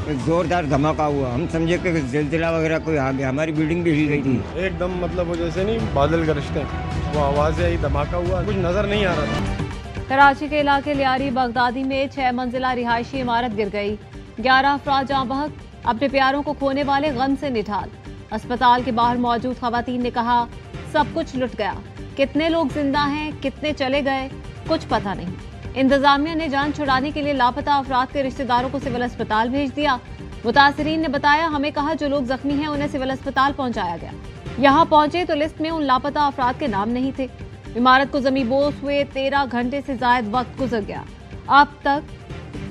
जोरदार धमाका हुआ। हम समझे कि जिलजिला वगैरह कोई आ गया, हमारी बिल्डिंग भी हिल गई थी। एकदम मतलब वो जैसे नहीं बादल गरजते हैं, वो आवाज़ आई, धमाका हुआ, कुछ नज़र नहीं आ रहा था। कराची के इलाके लियारी बगदादी में 6 मंजिला रिहायशी इमारत गिर गई। 11 अफराद जाँ बहक, अपने प्यारों को खोने वाले गम से निढाल। अस्पताल के बाहर मौजूद खवातीन ने कहा, सब कुछ लुट गया। कितने लोग जिंदा हैं, कितने चले गए, कुछ पता नहीं। इंतजामिया ने जान छुड़ाने के लिए लापता अफराद के रिश्तेदारों को सिविल अस्पताल भेज दिया। मुतासरीन ने बताया, हमें कहा जो लोग जख्मी हैं उन्हें सिविल अस्पताल पहुंचाया गया। यहाँ पहुंचे तो लिस्ट में उन लापता अफराद के नाम नहीं थे। इमारत को जमींदोज हुए 13 घंटे से जायद वक्त गुजर गया। अब तक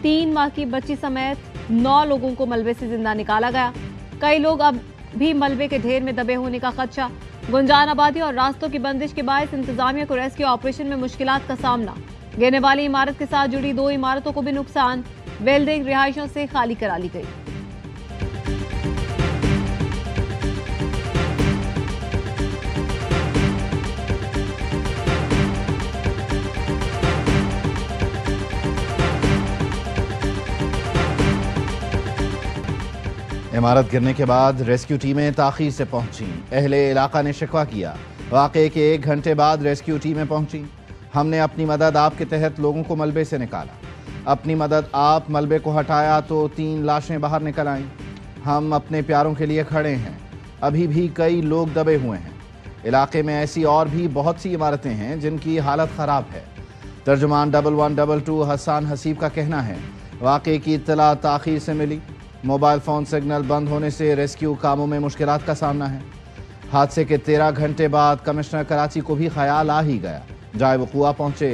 3 माह की बच्ची समेत 9 लोगों को मलबे से जिंदा निकाला गया। कई लोग अब भी मलबे के ढेर में दबे होने का खदशा। गुंजान आबादी और रास्तों की बंदिश के बायस इंतजामिया को रेस्क्यू ऑपरेशन में मुश्किलात का सामना। गिरने वाली इमारत के साथ जुड़ी 2 इमारतों को भी नुकसान। बिल्डिंग रिहायशों से खाली करा ली गई। इमारत गिरने के बाद रेस्क्यू टीमें ताखीर से पहुंची। अहले इलाका ने शिकवा किया। वाकये के 1 घंटे बाद रेस्क्यू टीमें पहुंची। हमने अपनी मदद आपके तहत लोगों को मलबे से निकाला। अपनी मदद आप मलबे को हटाया तो 3 लाशें बाहर निकल आईं। हम अपने प्यारों के लिए खड़े हैं। अभी भी कई लोग दबे हुए हैं। इलाके में ऐसी और भी बहुत सी इमारतें हैं जिनकी हालत ख़राब है। तर्जुमान 1122 हसन हसीब का कहना है, वाकये की इत्तला ताखीर से मिली। मोबाइल फ़ोन सिग्नल बंद होने से रेस्क्यू कामों में मुश्किलात का सामना है। हादसे के 13 घंटे बाद कमिश्नर कराची को भी ख्याल आ ही गया। जाए वक़ुआ पहुंचे,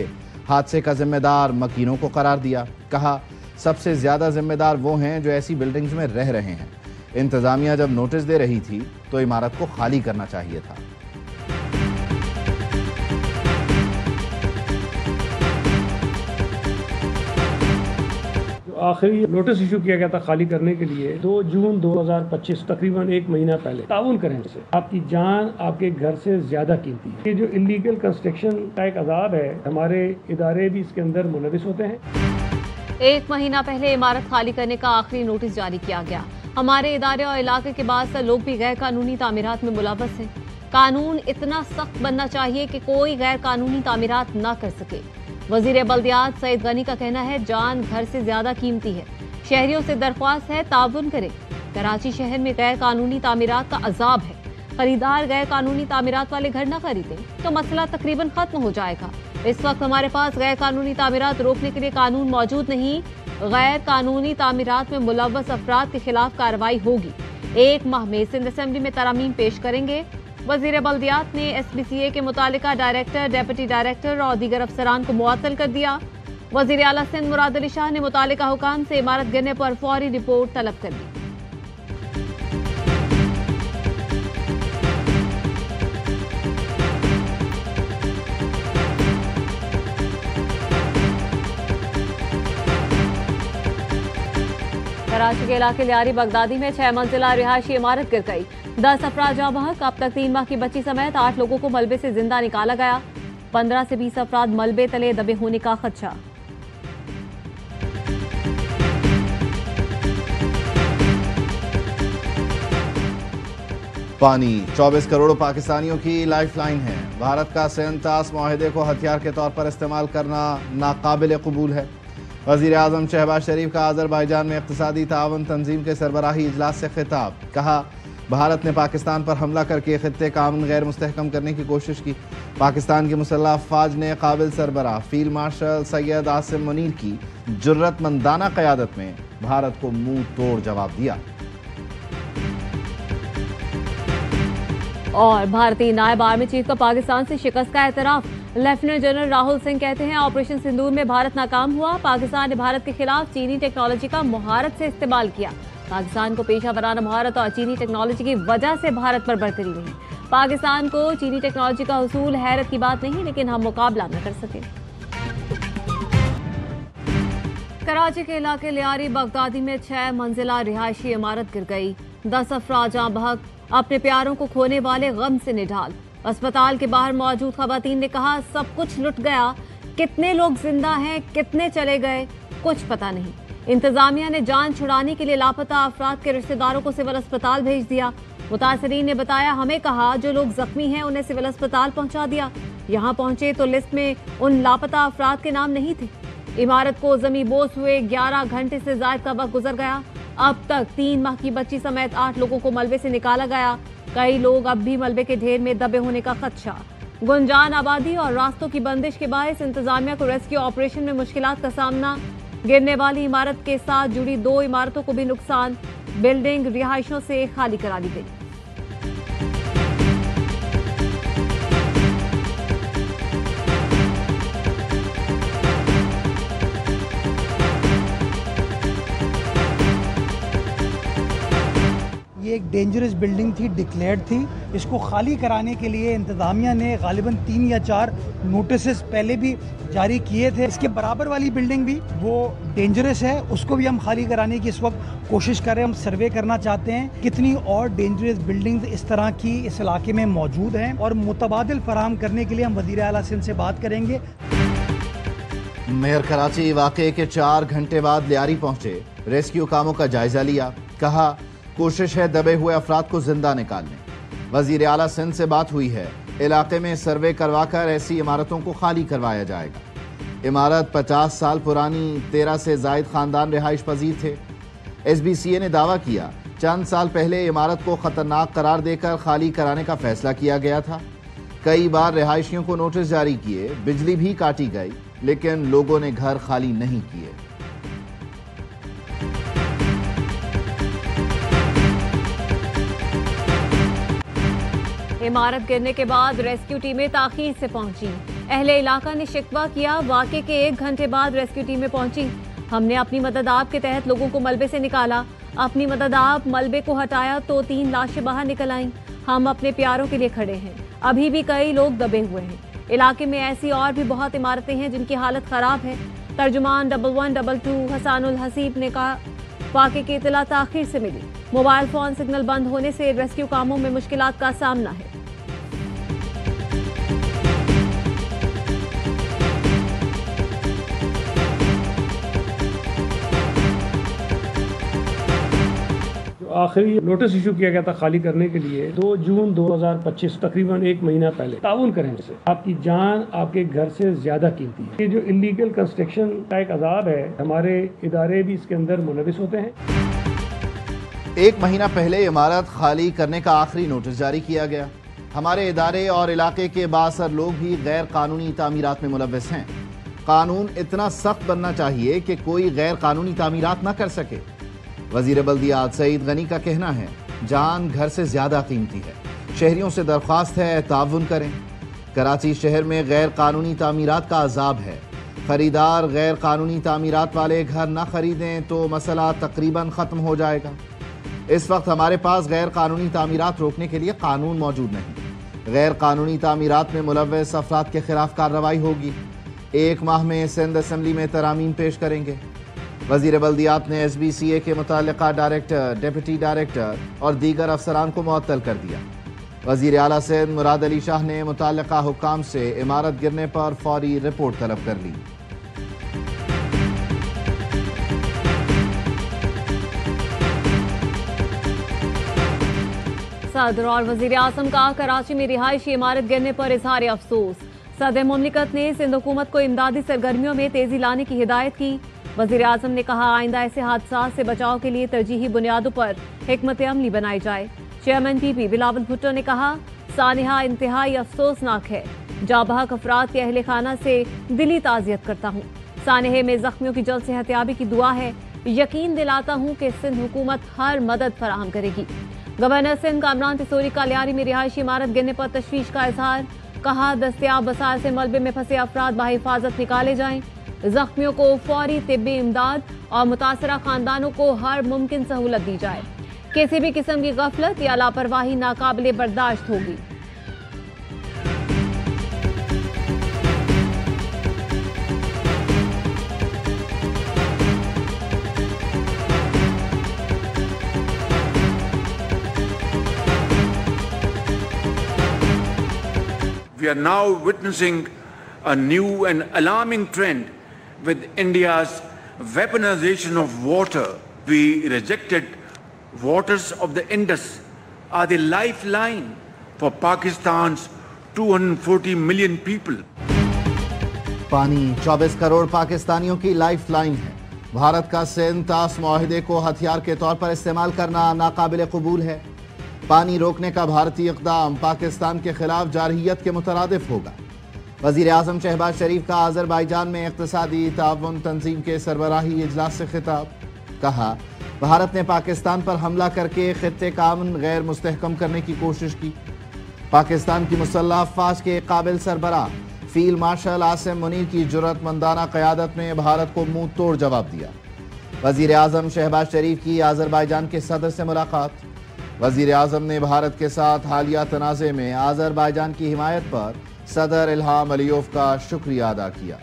हादसे का जिम्मेदार मकीनों को करार दिया। कहा, सबसे ज़्यादा जिम्मेदार वो हैं जो ऐसी बिल्डिंग्स में रह रहे हैं। इंतज़ामिया जब नोटिस दे रही थी तो इमारत को खाली करना चाहिए था। आखिरी नोटिस इशू किया गया था खाली करने के लिए 2 जून 2025, तकरीबन 1 महीना पहले। ताउन करें से आपकी जान आपके घर से ज्यादा कीमती है। ये जो इलीगल कंस्ट्रक्शन का एक अजाब है, हमारे इदारे भी इसके अंदर मुलविस होते हैं। 1 महीना पहले इमारत खाली करने का आखिरी नोटिस जारी किया गया। हमारे इदारे और इलाके के बाद से लोग भी गैर कानूनी तामीरात में मुलव्वस हैं। कानून इतना सख्त बनना चाहिए कि कोई गैर कानूनी तामीरात न कर सके। वजीर बल्दियात सईद गनी का कहना है, जान घर से ज्यादा कीमती है। शहरियों से दरख्वास्त है, ताउन करें। कराची शहर में गैर कानूनी तामीरात का अजाब है। खरीदार गैर कानूनी तामीरात वाले घर न खरीदें तो मसला तकरीबन खत्म हो जाएगा। इस वक्त हमारे पास गैर कानूनी तामीरात रोकने के लिए कानून मौजूद नहीं। गैर कानूनी तामीरात में मुलव्वस अफराद के खिलाफ कार्रवाई होगी। 1 माह में सिंध असेंबली में तरामीम पेश करेंगे। वजीर बल्दियात ने SBCA के मुतालिका डायरेक्टर, डेप्यूटी डायरेक्टर और दीगर अफसरान को मुअत्तल कर दिया। वजीर आला सिंध मुराद अली शाह ने मुतालिका हुकाम से इमारत गिरने पर फौरी रिपोर्ट तलब कर दी। कराची के इलाके लियारी बगदादी में 6 मंजिला रिहायशी इमारत गिर गई। 10 अफराद जाँ बहक। अब तक 3 माह की बच्ची समेत 8 लोगों को मलबे से जिंदा निकाला गया। 15 से 20 अफराद मलबे तले दबे होने का खदशा। पानी 24 करोड़ पाकिस्तानियों की लाइफलाइन है। भारत का सेंतास माहिदे को हथियार के तौर पर इस्तेमाल करना नाकाबिल कबूल है। वज़ीर आज़म शहबाज शरीफ का आज़रबाईजान में इक़्तिसादी तावन तंजीम के सरबराही इजलास से खिताब। कहा, भारत ने पाकिस्तान पर हमला करके खित्ते का अमन गैर मुस्तहकम करने की कोशिश की। पाकिस्तान की मुसल्लह अफ़वाज ने काबिल सरबराह फील्ड मार्शल सैयद आसिम मुनीर की जुर्रतमंदाना क़यादत में भारत को मुंह तोड़ जवाब दिया। और भारतीय नायब आर्मी चीफ का पाकिस्तान से शिकस्त का एतराफ। लेफ्टिनेंट जनरल राहुल सिंह कहते हैं, ऑपरेशन सिंदूर में भारत नाकाम हुआ। पाकिस्तान ने भारत के खिलाफ चीनी टेक्नोलॉजी का मुहारत से इस्तेमाल किया। पाकिस्तान को पेशा वराना महारत और चीनी टेक्नोलॉजी की वजह से भारत पर बढ़ती रही। पाकिस्तान को चीनी टेक्नोलॉजी का हुसूल हैरत की बात नहीं, लेकिन हम मुकाबला न कर सके। कराची के इलाके लियारी बगदादी में 6 मंजिला रिहायशी इमारत गिर गई। 10 अफराद जाँ बहक। अपने प्यारों को खोने वाले गम से निढाल। अस्पताल के बाहर मौजूद खवातीन ने कहा, सब कुछ लुट गया। कितने लोग जिंदा हैं, कितने चले गए, कुछ पता नहीं। इंतजामिया ने जान छुड़ाने के लिए लापता अफराद के रिश्तेदारों को सिविल अस्पताल भेज दिया। मुतासरीन ने बताया, हमें कहा जो लोग जख्मी हैं उन्हें सिविल अस्पताल पहुंचा दिया। यहां पहुंचे तो लिस्ट में उन लापता अफराद के नाम नहीं थे। इमारत को जमींदोज हुए 11 घंटे से ज्यादा का वक्त गुजर गया। अब तक 3 माह की बच्ची समेत 8 लोगों को मलबे से निकाला गया। कई लोग अब भी मलबे के ढेर में दबे होने का खदशा। गुंजान आबादी और रास्तों की बंदिश के बायस इंतजामिया को रेस्क्यू ऑपरेशन में मुश्किलात का सामना। गिरने वाली इमारत के साथ जुड़ी 2 इमारतों को भी नुकसान। बिल्डिंग रिहायशों से खाली करा दी गई। ये एक डेंजरस बिल्डिंग थी, डिक्लेयर्ड थी। इसको खाली कराने के लिए इंतजामिया ने गालिबन 3 या 4 नोटिस पहले भी जारी किए थे। इसके बराबर वाली बिल्डिंग भी वो डेंजरस है, उसको भी हम खाली कराने की इस वक्त कोशिश कर रहे हैं। हम सर्वे करना चाहते हैं कितनी और डेंजरस बिल्डिंग्स इस तरह की इस इलाके में मौजूद हैं और मुतबादिल फराहम करने के लिए हम वज़ीर आला सिंध से बात करेंगे। मेयर कराची वाक़े के 4 घंटे बाद लियारी पहुंचे, रेस्क्यू कामों का जायजा लिया। कहा, कोशिश है दबे हुए अफराद को जिंदा निकालने। वज़ीर आला सिंध से बात हुई है, इलाके में सर्वे करवाकर ऐसी इमारतों को खाली करवाया जाएगा। इमारत 50 साल पुरानी, 13 से ज़ायद ख़ानदान रिहाइश पजीर थे। SBCA ने दावा किया, चंद साल पहले इमारत को ख़तरनाक करार देकर खाली कराने का फैसला किया गया था। कई बार रिहायशियों को नोटिस जारी किए, बिजली भी काटी गई, लेकिन लोगों ने घर खाली नहीं किए। इमारत गिरने के बाद रेस्क्यू टीमें ताखीर से पहुंची। अहले इलाका ने शिकवा किया, वाक़े के 1 घंटे बाद रेस्क्यू टीमें पहुंची। हमने अपनी मदद आप के तहत लोगों को मलबे से निकाला। अपनी मदद आप मलबे को हटाया तो 3 लाशें बाहर निकल आईं। हम अपने प्यारों के लिए खड़े हैं। अभी भी कई लोग दबे हुए हैं। इलाके में ऐसी और भी बहुत इमारतें हैं जिनकी हालत खराब है। तर्जुमान 1122 हसानुल हसीब ने कहा, वाक़े की इतला ताखीर से मिली। मोबाइल फोन सिग्नल बंद होने से रेस्क्यू कामों में मुश्किलात का सामना है। आखिरी नोटिस इशू किया गया था खाली करने के लिए 2 जून 2025, तकरीबन 1 महीना पहले। ताउन करें से, आपकी जान आपके घर से ज्यादा कीमती है। ये जो इलीगल कंस्ट्रक्शन का एक अजाब है, हमारे इदारे भी इसके अंदर मुलविस होते हैं। 1 महीना पहले इमारत खाली करने का आखिरी नोटिस जारी किया गया। हमारे इदारे और इलाके के बासर लोग भी गैर कानूनी तामीरात में मुलविस हैं। कानून इतना सख्त बनना चाहिए कि कोई गैर कानूनी तामीरात न कर सके। वजीर बल्दियात सईद गनी का कहना है, जान घर से ज्यादा कीमती है। शहरियों से दरख्वास्त है, ताउन करें। कराची शहर में गैर कानूनी तामीरात का अजाब है। खरीदार गैर कानूनी तामीरात वाले घर न खरीदें तो मसला तकरीबन ख़त्म हो जाएगा। इस वक्त हमारे पास गैर कानूनी तामीरात रोकने के लिए कानून मौजूद नहीं। गैर कानूनी तामीरात में मुलव्वस अफराद के खिलाफ कार्रवाई होगी। 1 माह में सिंध असम्बली में तरामीम पेश करेंगे। वज़ीर बल्दियात ने SBCA के मुताल्लिका डायरेक्टर, डिप्टी डायरेक्टर और दीगर अफसरान को मुअत्तल कर दिया। वज़ीर आला सिंध मुराद अली शाह ने मुताल्लिका हुक्काम से इमारत गिरने पर फौरी रिपोर्ट तलब कर ली। सदर और वज़ीर आज़म का कराची में रिहायशी इमारत गिरने पर इजहार अफसोस। सदर मुमलिकत ने सिंध हुकूमत को इमदादी सरगर्मियों में तेजी लाने की हिदायत की। वज़ीर आज़म ने कहा, आइंदा ऐसे हादसा से बचाव के लिए तरजीही बुनियादों पर हिकमत अमली बनाई जाए। चेयरमैन PP बिलावल भुट्टो ने कहा, सानिहा इंतहाई अफसोसनाक है। जाबहक अफराद के अहले खाना से दिली ताज़ियत करता हूँ। सानिहे में जख्मियों की जल्द सेहतयाबी की दुआ है। यकीन दिलाता हूँ कि सिंध हुकूमत हर मदद फराहम करेगी। गवर्नर सिंध कामरान तिसोरी का लियारी में रिहायशी इमारत गिरने पर तशवीश का इजहार। कहा, दस्तयाब वसाइल से मलबे में फंसे अफराद बाहिफाजत निकाले जाएं। जख्मियों को फौरी तिब्बी इमदाद और मुतासरा खानदानों को हर मुमकिन सहूलत दी जाए। किसी भी किस्म की गफलत या लापरवाही नाकाबिले बर्दाश्त होगी। We are now witnessing a new and alarming trend with India's weaponization of water. We rejected waters of the Indus are the lifeline for Pakistan's 240 million people. पानी 24 करोड़ पाकिस्तानियों की लाइफलाइन है। भारत का सेंतास मुआहिदे को हथियार के तौर पर इस्तेमाल करना नाकाबिल कबूल है। पानी रोकने का भारतीय इक़दाम पाकिस्तान के खिलाफ जारहियत के मुतरादिफ होगा। वज़ीर आज़म शहबाज शरीफ का आज़रबाईजान में इक़्तिसादी ताउन तंजीम के सरबराही इजलास से खिताब। कहा, भारत ने पाकिस्तान पर हमला करके खित्ते का अमन गैर मुस्तहकम करने की कोशिश की। पाकिस्तान की मुसल्लह अफ़वाज के काबिल सरबराह फील्ड मार्शल आसिम मुनीर की जुर्रतमंदाना क़यादत में भारत को मुंह तोड़ जवाब दिया। वज़ीर आज़म शहबाज शरीफ की आज़रबाईजान के सदर से मुलाकात। वज़ीर आज़म ने भारत के साथ हालिया तनाज़े में आज़रबाईजान की हिमायत पर सदर इल्हाम अलीयोव का शुक्रिया अदा किया।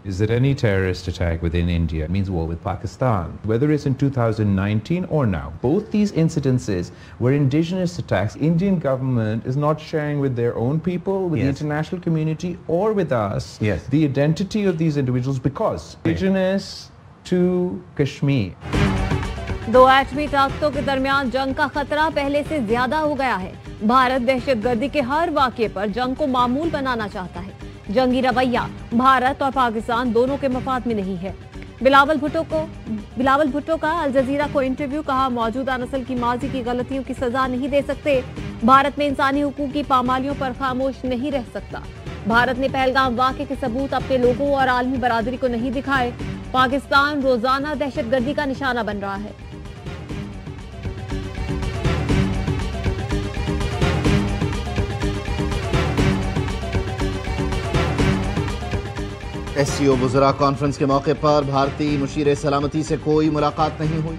Is that any terrorist attack within India means war with Pakistan. Whether it's in 2019 or now, both these incidences were indigenous attacks. Indian government is not sharing with their own people, with the international community, or with us the identity of these individuals because indigenous to Kashmir. दो एटमी ताकतों के दरमियान जंग का खतरा पहले से ज्यादा हो गया है। भारत दहशतगर्दी के हर वाक़ये पर जंग को मामूल बनाना चाहता है। जंगी रवैया भारत और पाकिस्तान दोनों के मफाद में नहीं है। बिलावल भुट्टो का अल जजीरा को इंटरव्यू। कहा, मौजूदा नस्ल की माजी की गलतियों की सजा नहीं दे सकते। भारत में इंसानी हुकूक की पामालियों पर खामोश नहीं रह सकता। भारत ने पहलगाम वाक़े के सबूत अपने लोगों और आलमी बरादरी को नहीं दिखाए। पाकिस्तान रोजाना दहशतगर्दी का निशाना बन रहा है। SCO वज़रा कॉन्फ्रेंस के मौके पर भारतीय मुशीर सलामती से कोई मुलाकात नहीं हुई।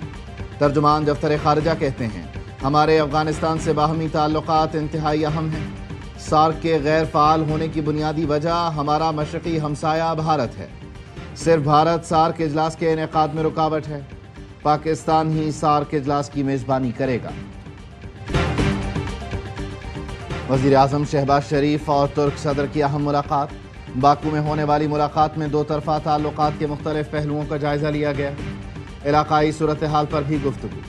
तर्जुमान दफ्तर खारजा कहते हैं, हमारे अफगानिस्तान से बाहमी ताल्लुकात इंतहाई अहम हैं। सार्क के गैर फ़ाल होने की बुनियादी वजह हमारा मशरक़ी हमसाया भारत है। सिर्फ भारत सार्क इजलास के इनेकाद में रुकावट है। पाकिस्तान ही सार्क इजलास की मेज़बानी करेगा। वज़ीर आज़म शहबाज शरीफ और तुर्क सदर की अहम मुलाकात। बाकू में होने वाली मुलाकात में दो तरफा ताल्लुकात के मुख्तलिफ पहलुओं का जायजा लिया गया। इलाकाई सूरत हाल पर भी गुफ्तगू।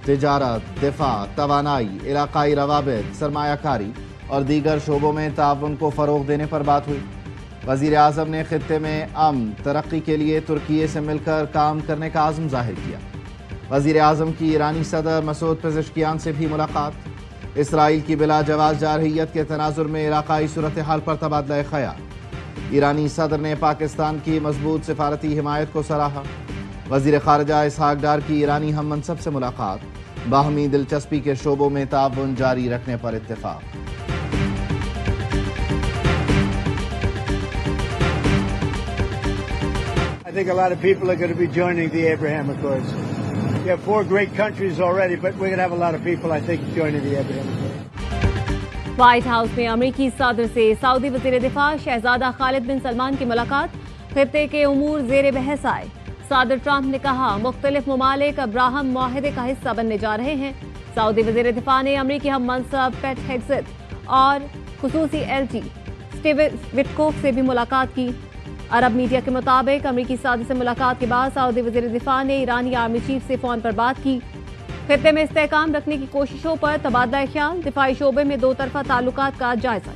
तिजारत, दिफा, तवानाई, इलाकाई रवाबित, सरमायाकारी और दीगर शोबों में ताउन को फ़रोग़ देने पर बात हुई। वज़ीर आज़म ने खित्ते में अमन तरक्की के लिए तुर्की से मिलकर काम करने का आज़म ज़ाहिर किया। वज़ीर आज़म की ईरानी सदर मसूद पेज़ेश्कियान से भी मुलाकात। इसराइल की बिला जवाज़ जारहियत के तनाजुर में इलाकाई सूरत हाल पर तबादला ख़याल। ईरानी सदर ने पाकिस्तान की मजबूत सिफारती हिमायत को सराहा। वज़ीर ख़ारिजा इसहाक डार की ईरानी हम मनसब से मुलाकात। बाहमी दिलचस्पी के शोबों में ताउन जारी रखने पर इत्तेफाक। I think a lot of people are going to be joining the Abraham Accords. We have 4 great countries already, but we're going to have a lot of people, I think, joining the Abraham Accords. White house में अमरीकी सदर से Saudi वज़ीर दिफा शहजादा खालिद बिन सलमान की मुलाकात। खित्ते के उमूर जेर बहस आए। सदर ट्रंप ने कहा, मुख्तलिफ ममालिक अब्राहम मुआहिदे का हिस्सा बनने जा रहे हैं। सऊदी वज़ीर दिफा ने अमरीकी हम मनसब पेट हेग्ज़ेट और खुसूसी LT स्टीव विटकोफ से भी मुलाकात की। अरब मीडिया के मुताबिक अमरीकी सदर से मुलाकात के बाद सऊदी वज़ीर दिफा ने ईरानी आर्मी चीफ से फ़ोन पर बात की। खित्ते में इस्तेहकाम रखने की कोशिशों पर तबादला ख्याल। दिफाई शोबे में दो तरफा ताल्लुकात का जायजा।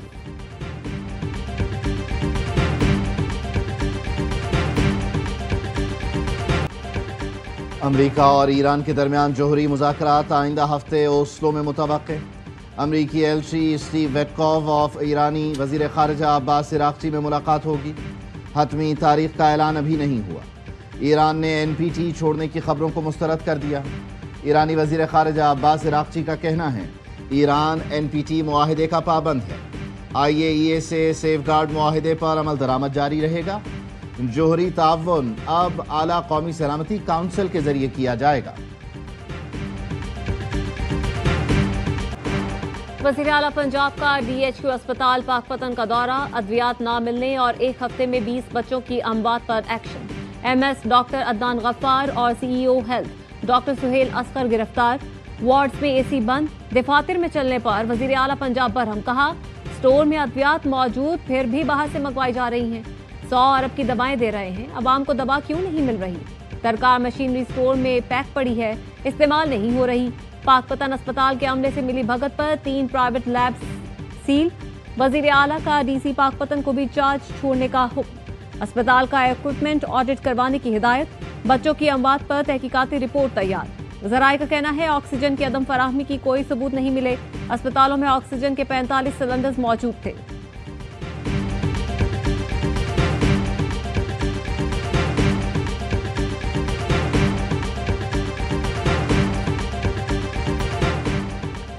अमरीका और ईरान के दरमियान जोहरी मुज़ाकरात आइंदा हफ्ते ओस्लो में मुतवक्के। अमरीकी एलची स्टीव विटकोफ और ईरानी वज़ीर ख़ारिजा अब्बास इराक़ची में मुलाकात होगी। हतमी तारीख का ऐलान अभी नहीं हुआ। ईरान ने NPT छोड़ने की खबरों को मुस्तरद कर दिया। ईरानी वज़ीर ख़ारिजा अब्बास इराक़ची का कहना है, ईरान NPT मुआहिदे का पाबंद है। IAEA से सेफगार्ड मुआहिदे पर अमल दरामद जारी रहेगा। जोहरी ताउन अब आला कौमी सलामती काउंसिल के जरिए किया जाएगा। वज़ीर आला पंजाब का DHQ अस्पताल पाकपतन का दौरा। अद्वियात ना मिलने और एक हफ्ते में 20 बच्चों की अमवात पर action. MS doctor Adnan Gaffar और CEO health doctor Suhail Asghar गिरफ्तार। वार्ड्स में AC बंद। दफातर में चलने पर वज़ीर आला पंजाब बरहम। कहा, स्टोर में अद्वियात मौजूद फिर भी बाहर से मंगवाई जा रही हैं। 100 अरब की दवाएं दे रहे हैं, अवाम को दवा क्यों नहीं मिल रही? सरकार मशीनरी स्टोर में पैक पड़ी है, इस्तेमाल नहीं हो रही। पाकपतन अस्पताल के अमले से मिली भगत पर 3 प्राइवेट लैब्स सील। वजीर आला का डीसी पाकपतन को भी चार्ज छोड़ने का हुक्म। अस्पताल का इक्विपमेंट ऑडिट करवाने की हिदायत। बच्चों की अमवात पर तहकीकाती रिपोर्ट तैयार। ज़राए का कहना है ऑक्सीजन की अदम फराहमी की कोई सबूत नहीं मिले। अस्पतालों में ऑक्सीजन के 45 सिलेंडर्स मौजूद थे।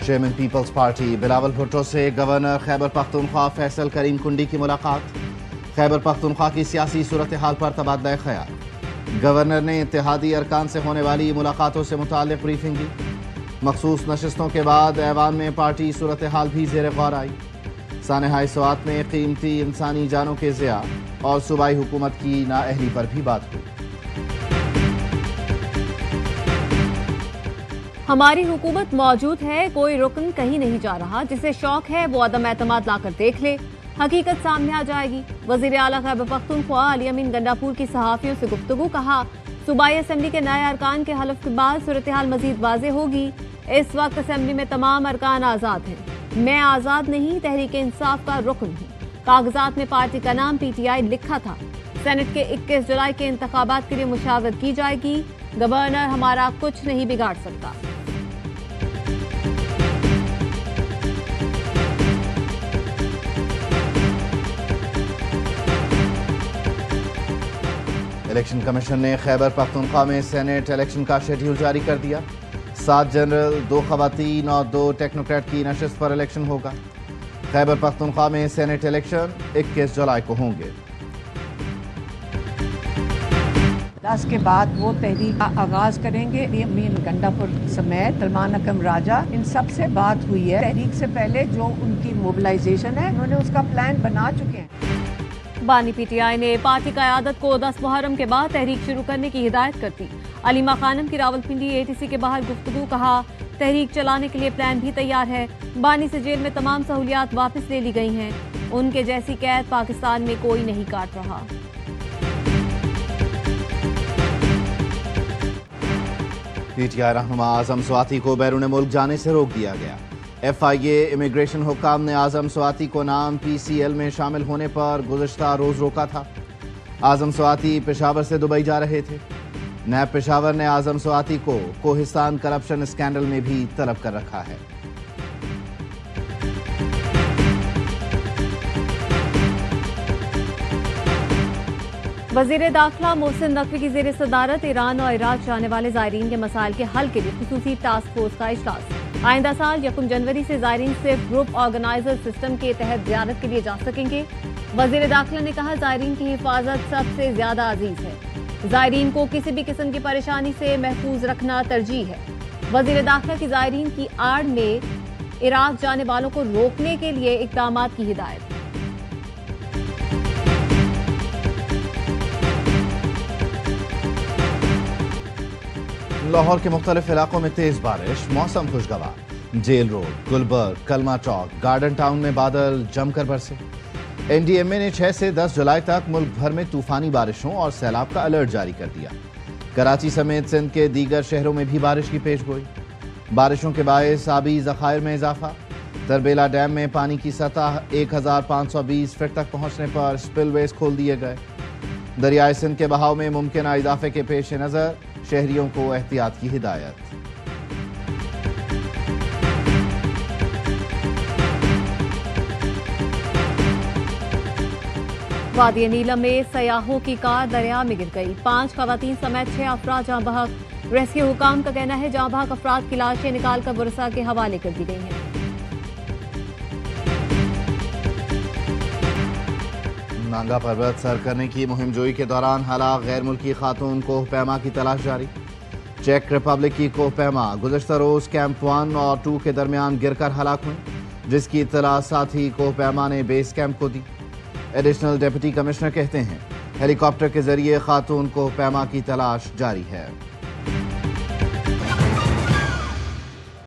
चेयरमैन पीपल्स पार्टी बिलावल भुट्टो से गवर्नर खैबर पख्तूनख्वा फैसल करीम कुंडी की मुलाकात। खैबर पख्तूनख्वा की सियासी सूरत हाल पर तबादला ख्याल। गवर्नर ने इत्तेहादी अरकान से होने वाली मुलाकातों से मुताल्लिक़ ब्रीफिंग दी। मखसूस नशिस्तों के बाद ऐवान में पार्टी सूरत हाल भी ज़ेर गौर आई। सानहाए स्वात में कीमती इंसानी जानों के ज़िया और सूबाई हुकूमत की नाअहली पर भी बात हुई। हमारी हुकूमत मौजूद है, कोई रुकन कहीं नहीं जा रहा। जिसे शौक है वो अदम एतमाद लाकर देख ले, हकीकत सामने आ जाएगी। वजीर आला खैबर पख्तूनख्वा अली अमीन गंडापुर की सहाफ़ियों से गुफ्तगू। कहा सूबाई असम्बली के नए अरकान के हलफ के बाद सूरत हाल मजीद वाज़ेह होगी। इस वक्त असम्बली में तमाम अरकान आज़ाद हैं। मैं आज़ाद नहीं, तहरीक इंसाफ का रुकन हूँ। कागजात में पार्टी का नाम PTI लिखा था। सेनेट के 21 जुलाई के इंतखाबात के लिए मुशावरत की जाएगी। गवर्नर हमारा कुछ नहीं बिगाड़ सकता। इलेक्शन कमीशन ने खैबर पख्तूनख्वा में सेनेट इलेक्शन का शेड्यूल जारी कर दिया। 7 जनरल, 2 खवातीन और 2 टेक्नोक्रेट की नशिस्त पर इलेक्शन होगा। खैबर पख्तूनख्वा में सेनेट इलेक्शन 21 जुलाई को होंगे। 10 के बाद वो तहरीक का आगाज करेंगे। अमीन गंडापुर समेत सलमान अकरम राजा, इन सब से बात हुई है। तहरीक से पहले जो उनकी मोबिलाइजेशन है, उन्होंने उसका प्लान बना चुके हैं। बानी PTI ने पार्टी क़यादत को 10 मुहर्रम के बाद तहरीक शुरू करने की हिदायत कर दी। अलीमा खानम की रावलपिंडी ATC के बाहर गुफ्तगू। कहा तहरीक चलाने के लिए प्लान भी तैयार है। बानी से जेल में तमाम सहूलियात वापस ले ली गई हैं। उनके जैसी कैद पाकिस्तान में कोई नहीं काट रहा। PTI रहनुमा आजम स्वाति को बैरून मुल्क जाने से रोक दिया गया। FIA इमिग्रेशन हुक्काम ने आजम स्वाति को नाम PCL में शामिल होने पर गुज़श्ता रोज रोका था। आजम स्वाति पेशावर से दुबई जा रहे थे। नैब पेशावर ने आजम स्वाति को कोहिस्तान करप्शन स्कैंडल में भी तलब कर रखा है। वजीर दाखिला मोहसिन नकवी की ज़ेर सदारत ईरान और इराक जाने वाले ज़ायरीन के मसाइल के हल के लिए खुसूसी टास्क फोर्स का इजलास। आइंदा साल 1 जनवरी से ज़ायरीन सिर्फ ग्रुप ऑर्गेनाइजर सिस्टम के तहत ज़ियारत के लिए जा सकेंगे। वजीर दाखिला ने कहा ज़ायरीन की हिफाजत सबसे ज्यादा अजीज है। ज़ायरीन को किसी भी किस्म की परेशानी से महफूज रखना तरजीह है। वजीर दाखिला की ज़ायरीन की आड़ में इराक जाने वालों को रोकने के लिए इक़दाम की हिदायत। लाहौर के मुख्तलिफ इलाकों में तेज बारिश, मौसम खुशगवार। जेल रोड, गुलबर्ग, कलमा चौक, गार्डन टाउन में बादल जमकर बरसे। NDMA ने 6 से 10 जुलाई तक मुल्क भर में तूफानी बारिशों और सैलाब का अलर्ट जारी कर दिया। कराची समेत सिंध के दीगर शहरों में भी बारिश की पेशगोई। बारिशों के बायस आबी ज़खायर में इजाफा। तरबेला डैम में पानी की सतह 1520 फीट तक पहुंचने पर स्पिलवेज खोल दिए गए। दरियाए सिंध के बहाव में मुमकिन इजाफे के पेश नज़र शहरियों को एहतियात की हिदायत। वादी नीलम में सयाहों की कार दरिया में गिर गई। 5 खवातीन समेत 6 अफराद जहां बहक। रेस्क्यू हुकाम का कहना है जहां बहक अफराद की लाशें निकालकर बुरसा के हवाले कर दी गई हैं। नांगा पर्वत सर करने की मुहिम जोई के दौरान हलाक गैर मुल्की खातून कोहपैमा की तलाश जारी। चेक रिपब्लिक की कोहपैमा गुज़श्ता रोज कैंप 1 और 2 के दरमियान गिरकर हलाक हुई, जिसकी इत्तला साथ ही कोहपैमा ने बेस कैंप को दी। एडिशनल डिप्टी कमिश्नर कहते हैं हेलीकॉप्टर के जरिए खातून कोहपैमा की तलाश जारी है।